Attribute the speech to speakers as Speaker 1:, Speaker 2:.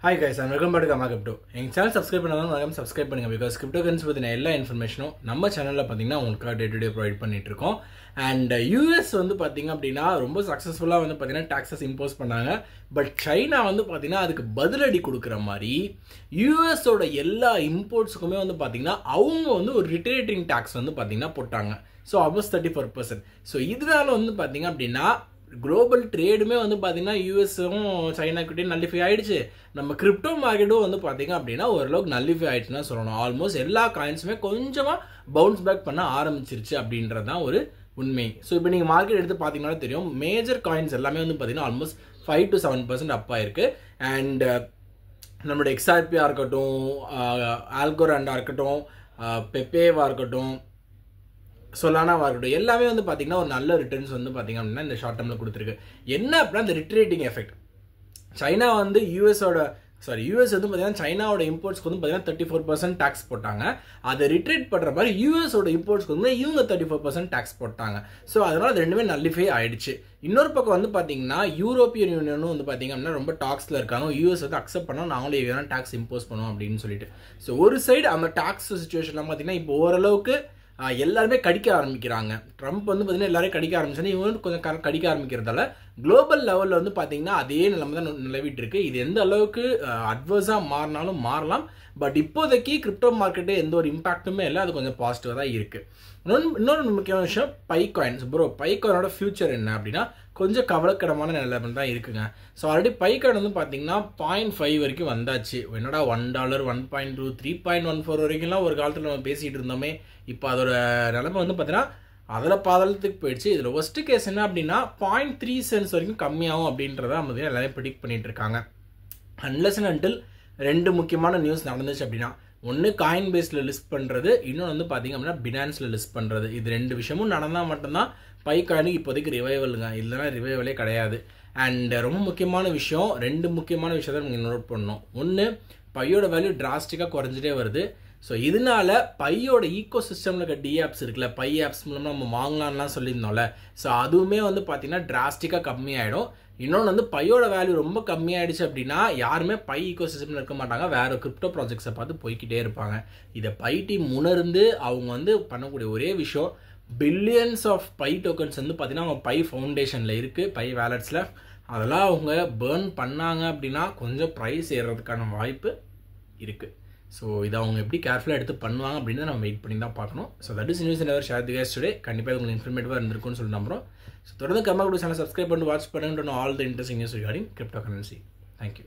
Speaker 1: Hi guys, and welcome back to Kama Crypto. எங்க channel subscribe பண்ணாதவங்க subscribe பண்ணுங்க because cryptocurrency பத்தின எல்லா இன்ஃபர்மேஷனும் நம்ம சேனல்ல பாத்தீங்கன்னா உங்களுக்கு டே டு டே ப்ரொவைட் பண்ணிட்டு இருக்கோம். And US வந்து பாத்தீங்க அப்படினா ரொம்ப சக்சஸ்ஃபுல்லா வந்து பாத்தீங்கன்னா டாக்ஸஸ் இம்போஸ் பண்ணாங்க. பட் சைனா வந்து பாத்தீங்கன்னா அதுக்கு பதிலடி கொடுக்கிற மாதிரி US ஓட எல்லா இம்போர்ட்ஸ்க்குமே வந்து பாத்தீங்கன்னா அவங்க வந்து ஒரு ரிட்டரேட்டிங் டாக்ஸ் வந்து பாத்தீங்கன்னா போட்டாங்க. So almost 34%. ஸோ இதனால வந்து பார்த்தீங்க அப்படின்னா குளோபல் ட்ரேடுமே வந்து பார்த்தீங்கன்னா யூஎஸும் சைனாக்கிட்டையும் நல்லிஃபை ஆகிடுச்சு. நம்ம கிரிப்டோ மார்க்கெட்டும் வந்து பார்த்தீங்க அப்படின்னா ஓரளவுக்கு நல்லிஃபை ஆகிடுச்சுன்னா சொல்லணும். ஆல்மோஸ்ட் எல்லா காயின்ஸுமே கொஞ்சமாக பவுன்ஸ் பேக் பண்ண ஆரம்பிச்சிருச்சு அப்படின்றது தான் ஒரு உண்மை. ஸோ இப்போ நீங்கள் மார்க்கெட் எடுத்து பார்த்தீங்கன்னா தெரியும், மேஜர் காயின்ஸ் எல்லாமே வந்து பார்த்தீங்கன்னா ஆல்மோஸ்ட் 5 to 7% அப் ஆயிருக்கு. அண்ட் நம்மளோட XRPயாக இருக்கட்டும், ஆல்கோராண்டாக இருக்கட்டும், பெப்பேவாக இருக்கட்டும், சொலானாவாக இருக்கட்டும், எல்லாமே வந்து பார்த்தீங்கன்னா ஒரு நல்ல ரிட்டர்ன்ஸ் வந்து பார்த்தீங்க அப்படின்னா இந்த ஷார்ட் டேர்மில் கொடுத்துருக்கு. என்ன அப்படின்னா இந்த ரிட்ரேட்டிங் எஃபெக்ட். சைனா வந்து யூஎஸ் வந்து பார்த்தீங்கன்னா சைனாவோட இம்போர்ட்ஸ்க்கு வந்து பார்த்தீங்கன்னா 34% டேக்ஸ் போட்டாங்க. அதை ரிட்ரேட் பண்ணுற மாதிரி யூஎஸோட இம்போர்ட்ஸ்க்கு வந்து இவங்க 34% டேக்ஸ் போட்டாங்க. ஸோ அதனால் அது ரெண்டுமே நல்லிஃபை ஆயிடுச்சு. இன்னொரு பக்கம் வந்து பார்த்தீங்கன்னா யூரோப்பியன் யூனியனும் வந்து பார்த்தீங்க அப்படின்னா ரொம்ப டாக்ஸில் இருக்காங்க. யூஎஸ் வந்து அக்செப்ட் பண்ணோம், நாங்களே எவ்வளோ டேக்ஸ் இம்போஸ் பண்ணுவோம் அப்படின்னு சொல்லிட்டு. ஸோ ஒரு சைடு அந்த டாக்ஸ் சுச்சுவேஷன்லாம் பார்த்தீங்கன்னா இப்போ ஓரளவுக்கு எல்லாருமே கடிக்க ஆரம்பிக்கிறாங்க. ட்ரம்ப் வந்து பார்த்தீங்கன்னா எல்லாரும் கடிக்க ஆரம்பிச்சாங்க, இவங்க கொஞ்சம் கடிக்க ஆரம்பிக்கிறதால குளோபல் லெவலில் வந்து பார்த்தீங்கன்னா அதே நிலைமை தான் நிலவிட்டு இருக்கு. இது எந்த அளவுக்கு அட்வர்ஸாக மாறினாலும் மாறலாம். பட் இப்போதைக்கு கிரிப்டோ மார்க்கெட்டு எந்த ஒரு இம்பாக்ட்டுமே இல்லை, அது கொஞ்சம் பாசிட்டிவாக தான் இருக்குது. இன்னொரு முக்கியமான விஷயம் பைகாயின்ஸ். பைகாயினோட ஃபியூச்சர் என்ன அப்படின்னா கொஞ்சம் கவலைக்கிடமான நிலைமை தான் இருக்குங்க. ஸோ ஆல்ரெடி பைகாயின் வந்து பார்த்தீங்கன்னா 0.5 வரைக்கும் வந்தாச்சு. என்னடா $1, 1.2, 3.14 வரைக்கும்லாம் ஒரு காலத்தில் நம்ம பேசிகிட்டு இருந்தோமே. இப்போ அதோட நிலைமை வந்து பார்த்தீங்கன்னா அதில் பாதளத்துக்கு போயிடுச்சு. இதில் ஒஸ்ட் கேஸ் என்ன அப்படின்னா 0.3 சென்ட்ஸ் வரைக்கும் கம்மியாகும் அப்படின்றத நம்ம எல்லாமே ப்ரிடிக்ட் பண்ணிட்டு இருக்காங்க. அன்லெஸ் அண்ட் அன்டில் ரெண்டு முக்கியமான நியூஸ் நடந்துச்சு அப்படின்னா, ஒன்று காயின் பேஸில் லிஸ்ட் பண்ணுறது, இன்னொன்று வந்து பார்த்தீங்க அப்படின்னா பினான்ஸில் லிஸ்ட் பண்ணுறது. இது ரெண்டு விஷயமும் நடந்தால் மட்டும்தான் பைகாயினுக்கு இப்போதைக்கு ரிவைவலுங்க, இல்லைன்னா ரிவைவலே கிடையாது. அண்ட் ரொம்ப முக்கியமான விஷயம், ரெண்டு முக்கியமான விஷயத்தை நீங்கள் நோட் பண்ணணும். ஒன்று, பையோட வேல்யூ டிராஸ்டிக்காக குறைஞ்சிட்டே வருது. ஸோ இதனால பையோட ஈக்கோ சிஸ்டமில் இருக்க டிஆப்ஸ் இருக்குல்ல, பை ஆப்ஸ் மூலமாக நம்ம வாங்கலாம்லாம் சொல்லியிருந்தோம்ல, ஸோ அதுவுமே வந்து பார்த்தீங்கன்னா டிராஸ்டிக்காக கம்மியாயிடும். இன்னொன்று வந்து பையோட வேல்யூ ரொம்ப கம்மியாயிடுச்சு அப்படின்னா யாருமே பை ஈக்கோ சிஸ்டமில் இருக்க மாட்டாங்க, வேறு கிரிப்டோ ப்ராஜெக்ட்ஸை பார்த்து போய்கிட்டே இருப்பாங்க. இதை பை டீம் உணர்ந்து அவங்க வந்து பண்ணக்கூடிய ஒரே விஷயம், பில்லியன்ஸ் ஆஃப் பை டோக்கன்ஸ் வந்து பார்த்தீங்கன்னா அவங்க பை ஃபவுண்டேஷனில் இருக்குது, பை வேலட்ஸில். அதெல்லாம் அவங்க பேர்ன் பண்ணாங்க அப்படின்னா கொஞ்சம் ப்ரைஸ் ஏறுறதுக்கான வாய்ப்பு இருக்குது. ஸோ இதை அவங்க எப்படி கேர்ஃபுல்லாக எடுத்து பண்ணுவாங்க அப்படின்னு நம்ம வெயிட் பண்ணி தான் பார்க்கணும். So that is news and share the case today. கண்டிப்பாக உங்களுக்கு இன்ஃபர்மேட்டிவாக இருந்திருக்கும்னு சொல்லி நம்புகிறோம். ஸோ தொடர்ந்து கமா கூட சேனல் சப்ஸ்கிரைப் பண்ணி வாட்ச் பண்ணுங்க all the interesting news regarding crypto currency. Thank you.